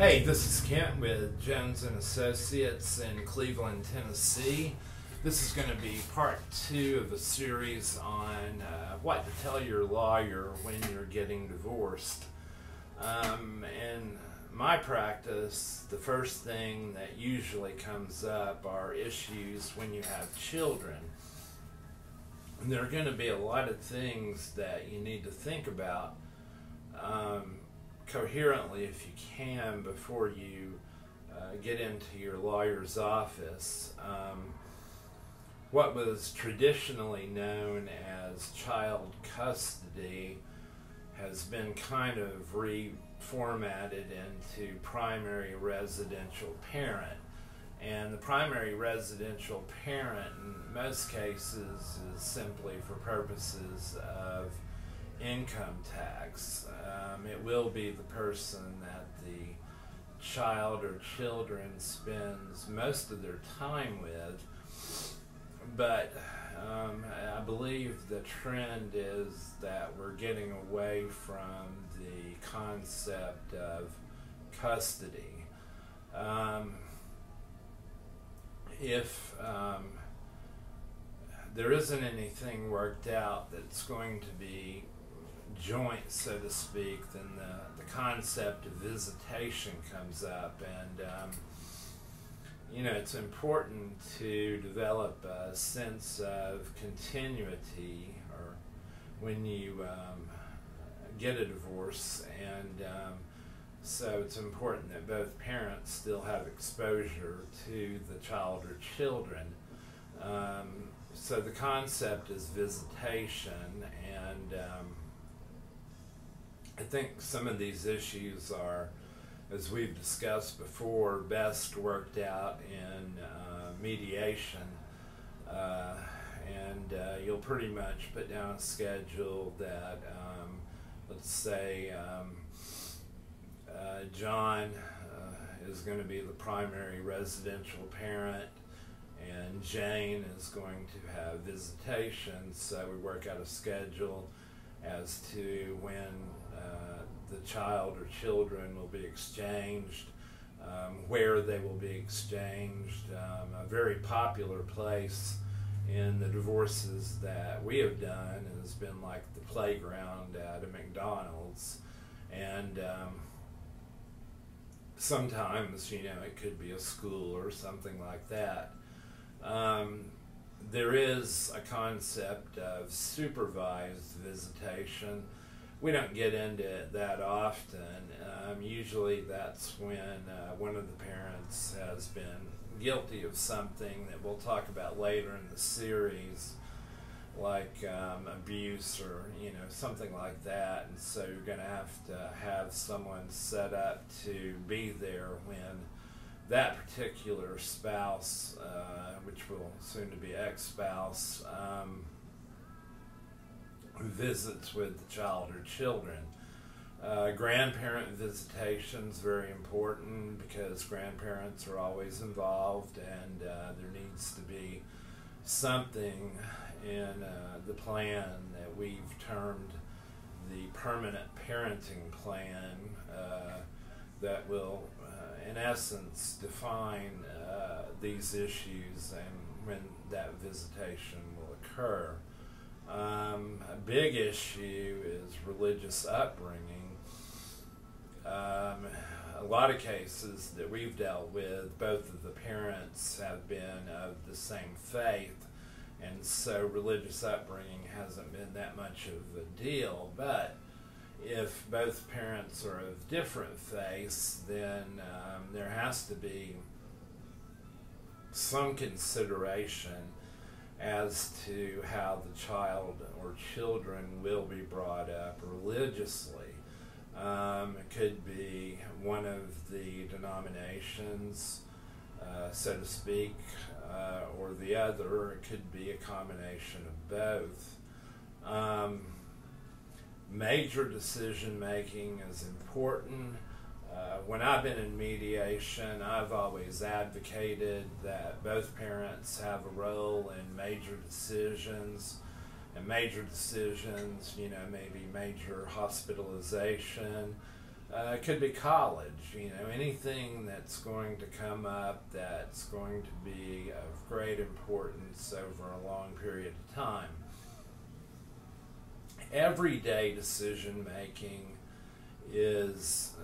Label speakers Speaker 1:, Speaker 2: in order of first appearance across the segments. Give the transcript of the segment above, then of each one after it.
Speaker 1: Hey, this is Kent with Jones and Associates in Cleveland, Tennessee. This is going to be part 2 of a series on what to tell your lawyer when you're getting divorced. In my practice, the first thing that usually comes up are issues when you have children. And there are going to be a lot of things that you need to think about coherently, if you can, before you get into your lawyer's office. What was traditionally known as child custody has been kind of reformatted into primary residential parent. And the primary residential parent in most cases is simply for purposes of income tax. It will be the person that the child or children spends most of their time with, but I believe the trend is that we're getting away from the concept of custody. If there isn't anything worked out that's going to be joint, so to speak, then the concept of visitation comes up. And it's important to develop a sense of continuity or when you get a divorce, and so it's important that both parents still have exposure to the child or children. So the concept is visitation, and I think some of these issues are, as we've discussed before, best worked out in mediation, and you'll pretty much put down a schedule that, let's say, John is going to be the primary residential parent, and Jane is going to have visitation. So we work out a schedule as to when the child or children will be exchanged, where they will be exchanged. A very popular place in the divorces that we have done has been like the playground at a McDonald's, and sometimes, it could be a school or something like that. There is a concept of supervised visitation. We don't get into it that often. Usually that's when one of the parents has been guilty of something that we'll talk about later in the series, like abuse or something like that, and so you're going to have someone set up to be there when that particular spouse, which will soon to be ex-spouse, visits with the child or children. Grandparent visitation is very important because grandparents are always involved, and there needs to be something in the plan that we've termed the permanent parenting plan that will in essence define these issues and when that visitation will occur. A big issue is religious upbringing. A lot of cases that we've dealt with, both of the parents have been of the same faith, and so religious upbringing hasn't been that much of a deal. But if both parents are of different faiths, then there has to be some consideration as to how the child or children will be brought up religiously. It could be one of the denominations, so to speak, or the other. It could be a combination of both. Major decision making is important. When I've been in mediation, I've always advocated that both parents have a role in major decisions. And major decisions, maybe major hospitalization, It could be college, anything that's going to come up that's going to be of great importance over a long period of time. Everyday decision making is,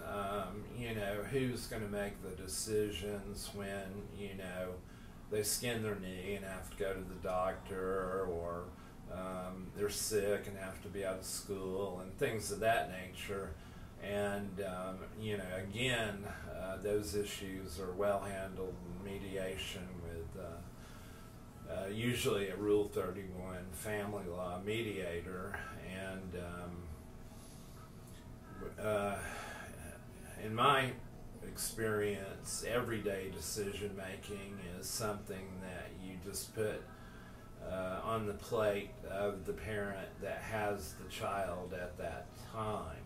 Speaker 1: who's going to make the decisions when, they skin their knee and have to go to the doctor, or they're sick and have to be out of school and things of that nature. And, again, those issues are well handled in mediation with usually a Rule 31 family law mediator. And in my experience, everyday decision making is something that you just put on the plate of the parent that has the child at that time.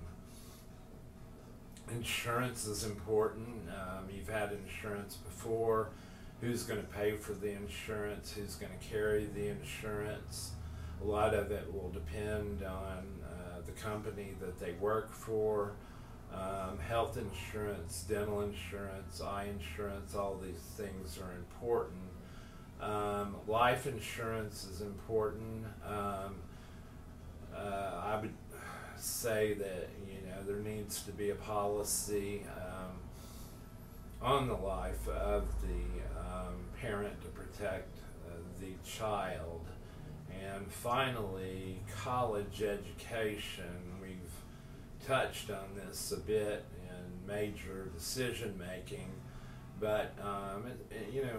Speaker 1: Insurance is important. You've had insurance before. Who's going to pay for the insurance? Who's going to carry the insurance? A lot of it will depend on the company that they work for. Health insurance, dental insurance, eye insurance, all these things are important. Life insurance is important. I would say that there needs to be a policy on the life of the parent to protect the child. And finally, college education. We've touched on this a bit in major decision making, but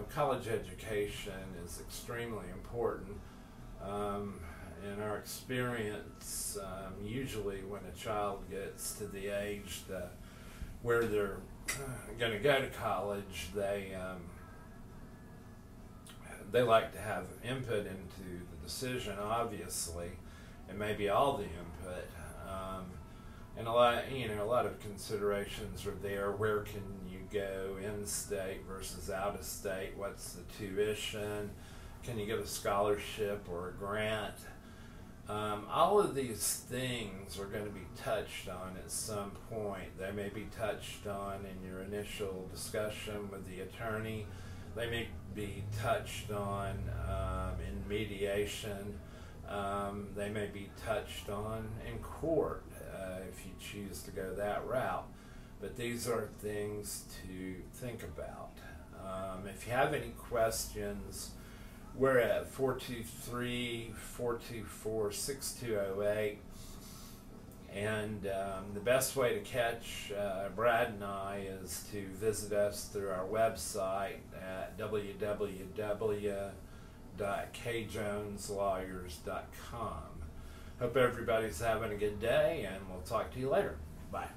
Speaker 1: college education is extremely important. In our experience, usually when a child gets to the age where they're going to go to college, they like to have input into the decision, obviously, and maybe all the input. And a lot of considerations are there. Where can you go in-state versus out-of-state? What's the tuition? Can you get a scholarship or a grant? All of these things are going to be touched on at some point. They may be touched on in your initial discussion with the attorney. They may be touched on in mediation. They may be touched on in court if you choose to go that route. But these are things to think about. If you have any questions, we're at 423-424-6208. And the best way to catch Brad and I is to visit us through our website at www.kjoneslawyers.com. Hope everybody's having a good day, and we'll talk to you later. Bye.